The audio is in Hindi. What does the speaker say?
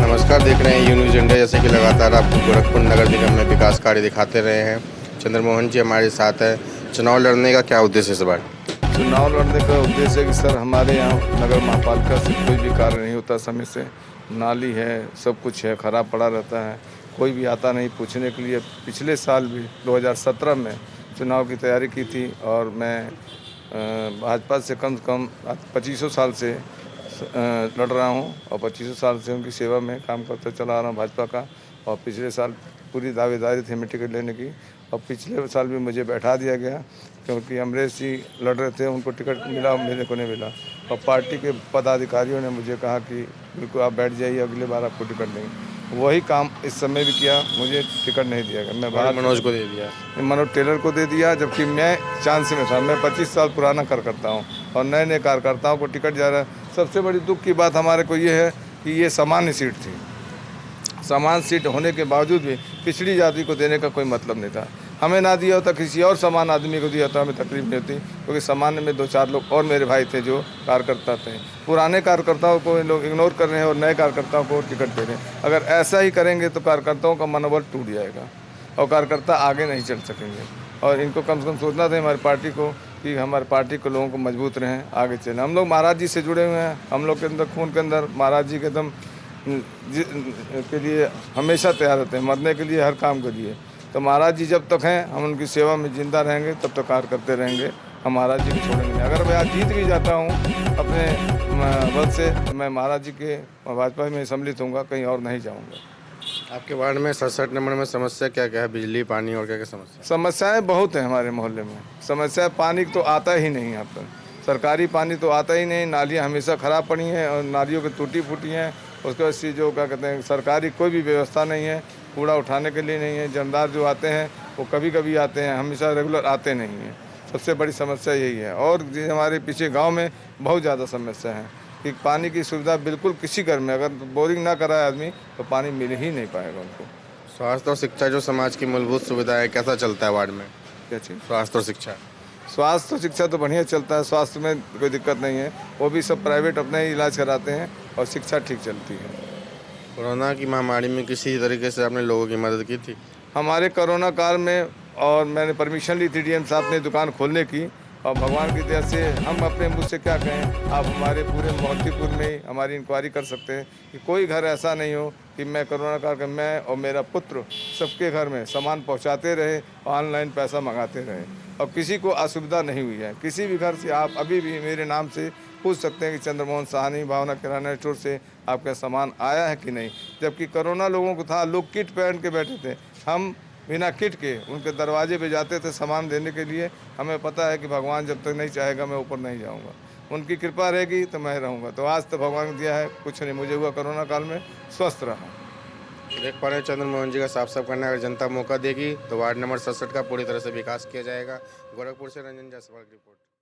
नमस्कार, देख रहे हैं यू न्यूज़ इंडिया। जैसे कि लगातार आपको गोरखपुर नगर निगम में विकास कार्य दिखाते रहे हैं। चंद्रमोहन जी हमारे साथ हैं। चुनाव लड़ने का क्या उद्देश्य है इस बार? चुनाव लड़ने का उद्देश्य है कि सर हमारे यहाँ नगर महापालिका से कोई भी कार्य नहीं होता समय से। नाली है, सब कुछ है, खराब पड़ा रहता है, कोई भी आता नहीं पूछने के लिए। पिछले साल भी 2017 में चुनाव की तैयारी की थी और मैं भाजपा से कम 2500 साल से लड़ रहा हूँ और 2500 साल से उनकी सेवा में काम करते चला आ रहा हूँ भाजपा का। और पिछले साल पूरी दावेदारी थी मैं टिकट लेने की और पिछले साल भी मुझे बैठा दिया गया क्योंकि अमरीश जी लड़ रहे थे, उनको टिकट मिला, मेरे को नहीं मिला। और पार्टी के पदाधिकारियों ने मुझे कहा कि बिल्कुल आप बैठ जाइए, अगली बार आपको टिकट देंगे। वही काम इस समय भी किया, मुझे टिकट नहीं दिया गया। मैं बाहर मनोज को दे दिया, मनोज टेलर को दे दिया, जबकि मैं चांस में था। मैं 25 साल पुराना कार्यकर्ता हूँ और नए नए कार्यकर्ताओं को टिकट जा रहा है। सबसे बड़ी दुख की बात हमारे को ये है कि ये सामान्य सीट थी। समान सीट होने के बावजूद भी पिछड़ी जाति को देने का कोई मतलब नहीं था। हमें ना दिया होता, किसी और समान आदमी को दिया होता, हमें तकलीफ नहीं होती, क्योंकि सामान्य में 2-4 लोग और मेरे भाई थे जो कार्यकर्ता थे। पुराने कार्यकर्ताओं को लोग इग्नोर कर रहे हैं और नए कार्यकर्ताओं को टिकट दे रहे हैं। अगर ऐसा ही करेंगे तो कार्यकर्ताओं का मनोबल टूट जाएगा और कार्यकर्ता आगे नहीं चल सकेंगे। और इनको कम से कम सोचना था हमारी पार्टी को कि हमारी पार्टी के लोगों को मजबूत रहें, आगे चलें। हम लोग महाराज जी से जुड़े हुए हैं, हम लोग के अंदर खून के अंदर महाराज जी के दम के लिए हमेशा तैयार रहते हैं, मरने के लिए, हर काम के लिए। तो महाराज जी जब तक हैं हम उनकी सेवा में जिंदा रहेंगे, तब तक कार्य करते रहेंगे। हम महाराज जी को छोड़ेंगे नहीं। अगर मैं आज जीत भी जाता हूँ अपने बल से, तो मैं महाराज जी के भाजपा में सम्मिलित होऊंगा, कहीं और नहीं जाऊँगा। आपके वार्ड में 67 नंबर में समस्या क्या क्या है? बिजली, पानी और क्या क्या समस्या? समस्याएं बहुत हैं हमारे मोहल्ले में। समस्या पानी तो आता ही नहीं यहाँ पर, सरकारी पानी तो आता ही नहीं। नालियाँ हमेशा ख़राब पड़ी हैं और नालियों की टूटी फूटी हैं। उसके बाद से जो क्या कहते हैं, सरकारी कोई भी व्यवस्था नहीं है, कूड़ा उठाने के लिए नहीं है। जमींदार जो आते हैं वो कभी कभी आते हैं, हमेशा रेगुलर आते नहीं हैं। सबसे बड़ी समस्या यही है। और हमारे पीछे गांव में बहुत ज़्यादा समस्या है कि पानी की सुविधा बिल्कुल किसी घर में अगर बोरिंग ना कराए आदमी तो पानी मिल ही नहीं पाएगा उनको। स्वास्थ्य और शिक्षा जो समाज की मूलभूत सुविधा है, कैसा चलता है वार्ड में? क्या चीज़? स्वास्थ्य और शिक्षा। स्वास्थ्य शिक्षा तो बढ़िया चलता है, स्वास्थ्य में कोई दिक्कत नहीं है। वो भी सब प्राइवेट अपने ही इलाज कराते हैं और शिक्षा ठीक चलती है। कोरोना की महामारी में किसी तरीके से आपने लोगों की मदद की थी? हमारे कोरोना काल में और मैंने परमिशन ली थी डीएम साहब ने दुकान खोलने की, और भगवान की दया से हम अपने मुझ से क्या कहें, आप हमारे पूरे मोहल्तीपुर में ही हमारी इंक्वायरी कर सकते हैं कि कोई घर ऐसा नहीं हो कि मैं कोरोना काल का मैं और मेरा पुत्र सबके घर में सामान पहुंचाते रहे, ऑनलाइन पैसा मंगाते रहे और किसी को असुविधा नहीं हुई है। किसी भी घर से आप अभी भी मेरे नाम से पूछ सकते हैं कि चंद्रमोहन साहनी भावना किराना स्टोर से आपका सामान आया है कि नहीं। जबकि कोरोना लोगों को था, लोग किट पहन के बैठे थे, हम बिना किट के उनके दरवाजे पे जाते थे सामान देने के लिए। हमें पता है कि भगवान जब तक नहीं चाहेगा मैं ऊपर नहीं जाऊंगा, उनकी कृपा रहेगी तो मैं रहूंगा। तो आज तो भगवान ने दिया है, कुछ नहीं मुझे हुआ, कोरोना काल में स्वस्थ रहा। देख पा रहे हैं चंद्रमोहन जी का साफ साफ करना है, अगर जनता मौका देगी तो वार्ड नंबर 67 का पूरी तरह से विकास किया जाएगा। गोरखपुर से रंजन जायसवाल की रिपोर्ट।